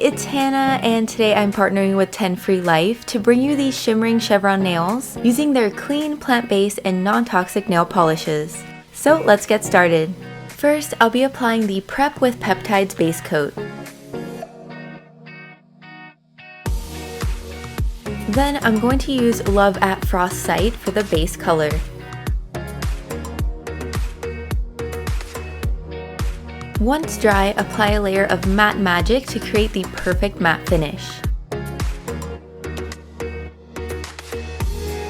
it's Hannah, and today I'm partnering with 10 Free Life to bring you these shimmering Chevron nails using their clean, plant-based, and non-toxic nail polishes. So let's get started. First, I'll be applying the Prep with Peptides base coat. Then I'm going to use Love at Frost Sight for the base color. Once dry, apply a layer of Matte Magic to create the perfect matte finish.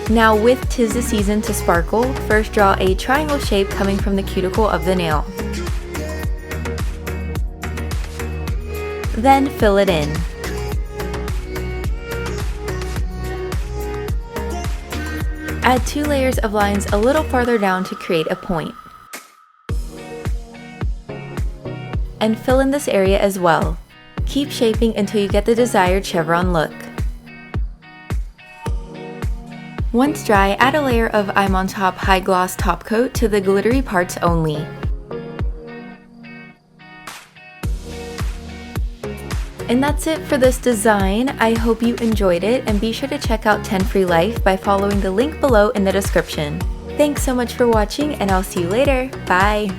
Now with 'Tis the Season to Sparkle, first draw a triangle shape coming from the cuticle of the nail. Then fill it in. Add 2 layers of lines a little farther down to create a point. And fill in this area as well. Keep shaping until you get the desired chevron look. Once dry, add a layer of I'm on Top High Gloss top coat to the glittery parts only. And that's it for this design. I hope you enjoyed it, and be sure to check out 10 Free Life by following the link below in the description. Thanks so much for watching, and I'll see you later. Bye!